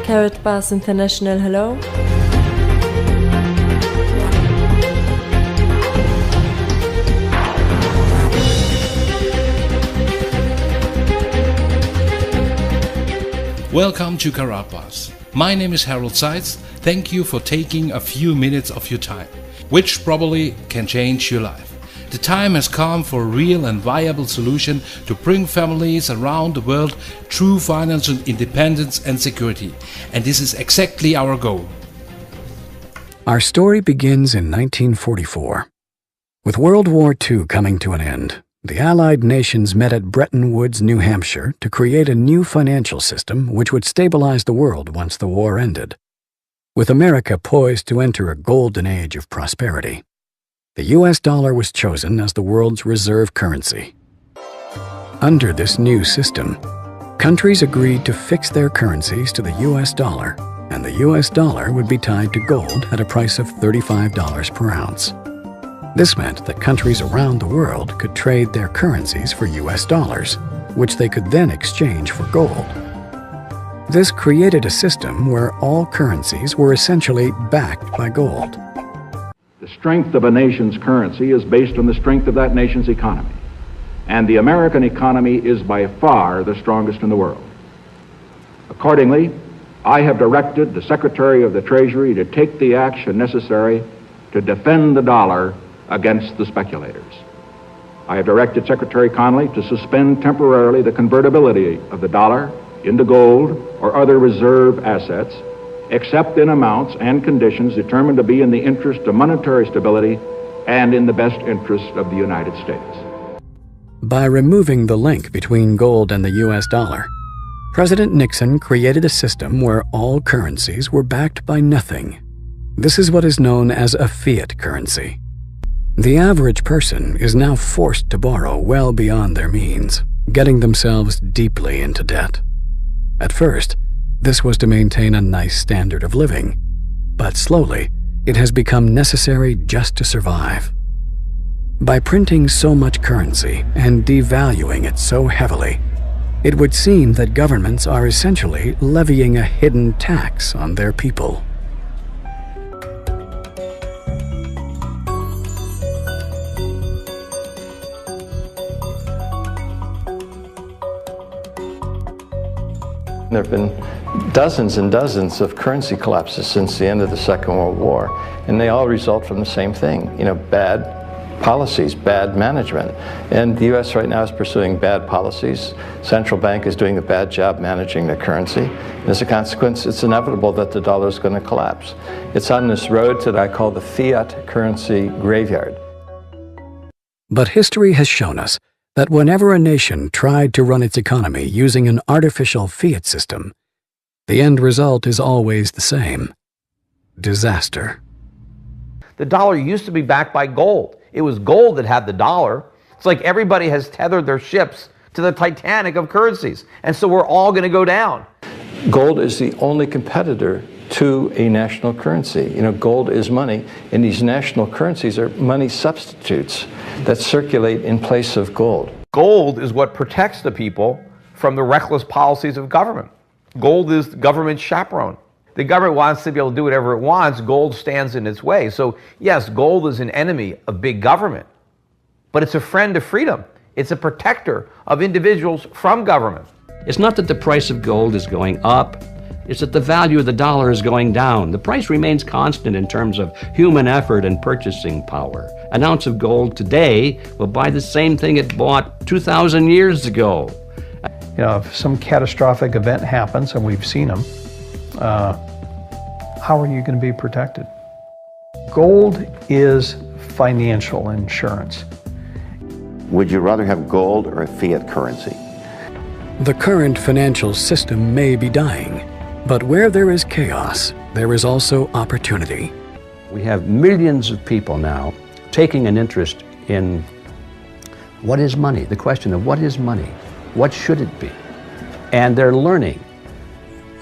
Karatbars International, hello. Welcome to Karatbars. My name is Harold Seitz. Thank you for taking a few minutes of your time, which probably can change your life. The time has come for a real and viable solution to bring families around the world true financial independence and security. And this is exactly our goal. Our story begins in 1944. With World War II coming to an end, the Allied nations met at Bretton Woods, New Hampshire, to create a new financial system which would stabilize the world once the war ended. With America poised to enter a golden age of prosperity, the US dollar was chosen as the world's reserve currency. Under this new system, countries agreed to fix their currencies to the US dollar, and the US dollar would be tied to gold at a price of $35 per ounce. This meant that countries around the world could trade their currencies for US dollars, which they could then exchange for gold. This created a system where all currencies were essentially backed by gold. The strength of a nation's currency is based on the strength of that nation's economy. And the American economy is by far the strongest in the world. Accordingly, I have directed the Secretary of the Treasury to take the action necessary to defend the dollar against the speculators. I have directed Secretary Connally to suspend temporarily the convertibility of the dollar into gold or other reserve assets, except in amounts and conditions determined to be in the interest of monetary stability and in the best interest of the United States. By removing the link between gold and the US dollar, President Nixon created a system where all currencies were backed by nothing. This is what is known as a fiat currency. The average person is now forced to borrow well beyond their means, getting themselves deeply into debt. At first, this was to maintain a nice standard of living, but slowly, it has become necessary just to survive. By printing so much currency and devaluing it so heavily, it would seem that governments are essentially levying a hidden tax on their people. There have been dozens and dozens of currency collapses since the end of the Second World War, and they all result from the same thing, bad policies, bad management. And the US right now is pursuing bad policies. Central bank is doing a bad job managing their currency. And as a consequence, it's inevitable that the dollar is going to collapse. It's on this road that I call the fiat currency graveyard. But history has shown us that whenever a nation tried to run its economy using an artificial fiat system, the end result is always the same: disaster. The dollar used to be backed by gold. It was gold that had the dollar. It's like everybody has tethered their ships to the Titanic of currencies, and so we're all going to go down. Gold is the only competitor to a national currency. Gold is money, and these national currencies are money substitutes that circulate in place of gold. Gold is what protects the people from the reckless policies of government. Gold is the government's chaperone. The government wants to be able to do whatever it wants. Gold stands in its way. So yes, gold is an enemy of big government, but it's a friend of freedom. It's a protector of individuals from government. It's not that the price of gold is going up, it's that the value of the dollar is going down. The price remains constant in terms of human effort and purchasing power. An ounce of gold today will buy the same thing it bought 2,000 years ago. If some catastrophic event happens, and we've seen them, how are you going to be protected? Gold is financial insurance. Would you rather have gold or a fiat currency? The current financial system may be dying, but where there is chaos, there is also opportunity. We have millions of people now taking an interest in what is money, the question of what is money, what should it be? And they're learning,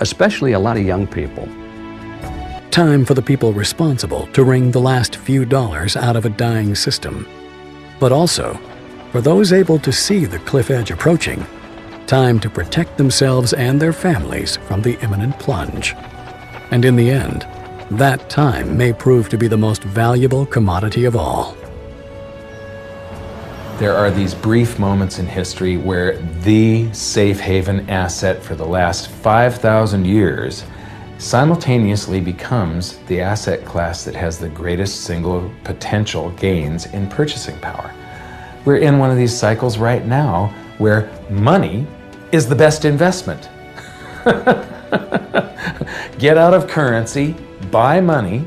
especially a lot of young people. Time for the people responsible to wring the last few dollars out of a dying system. But also, for those able to see the cliff edge approaching, time to protect themselves and their families from the imminent plunge. And in the end, that time may prove to be the most valuable commodity of all. There are these brief moments in history where the safe haven asset for the last 5,000 years simultaneously becomes the asset class that has the greatest single potential gains in purchasing power. We're in one of these cycles right now where money is the best investment. Get out of currency, buy money,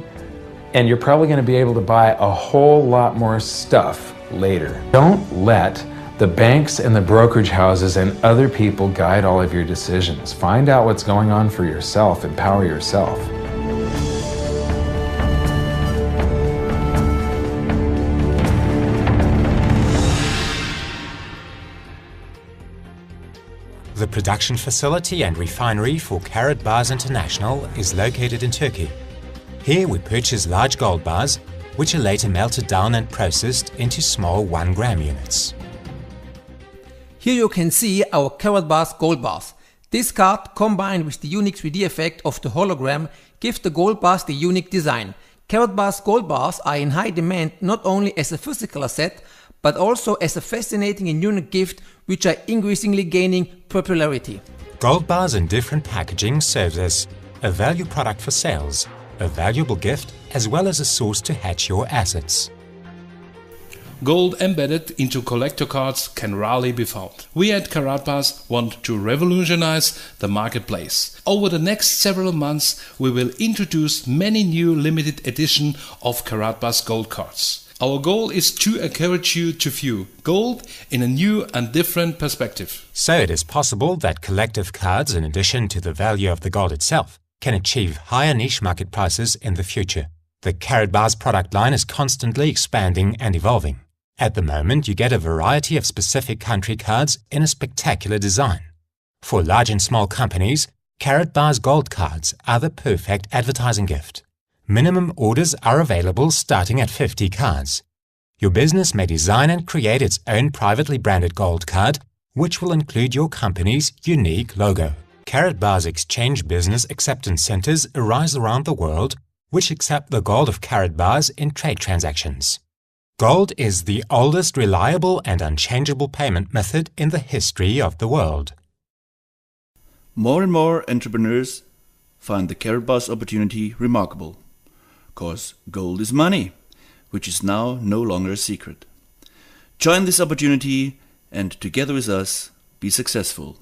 and you're probably going to be able to buy a whole lot more stuff later. Don't let the banks and the brokerage houses and other people guide all of your decisions. Find out what's going on for yourself. Empower yourself. The production facility and refinery for Karatbars International is located in Turkey. Here we purchase large gold bars, which are later melted down and processed into small 1-gram units. Here you can see our Karatbars gold bars. This card, combined with the unique 3D effect of the hologram, gives the gold bars the unique design. Karatbars gold bars are in high demand not only as a physical asset, but also as a fascinating and unique gift which are increasingly gaining popularity. Gold bars in different packaging serves as a value product for sales, a valuable gift, as well as a source to hedge your assets. Gold embedded into collector cards can rarely be found. We at Karatbars want to revolutionize the marketplace. Over the next several months we will introduce many new limited edition of Karatbars gold cards. Our goal is to encourage you to view gold in a new and different perspective. So it is possible that collective cards, in addition to the value of the gold itself, can achieve higher niche market prices in the future. The Karatbars product line is constantly expanding and evolving. At the moment, you get a variety of specific country cards in a spectacular design. For large and small companies, Karatbars gold cards are the perfect advertising gift. Minimum orders are available starting at 50 cards. Your business may design and create its own privately branded gold card, which will include your company's unique logo. Karatbars exchange business acceptance centers arise around the world, which accept the gold of Karatbars in trade transactions. Gold is the oldest reliable and unchangeable payment method in the history of the world. More and more entrepreneurs find the Karatbars opportunity remarkable, because gold is money, which is now no longer a secret. Join this opportunity and together with us, be successful.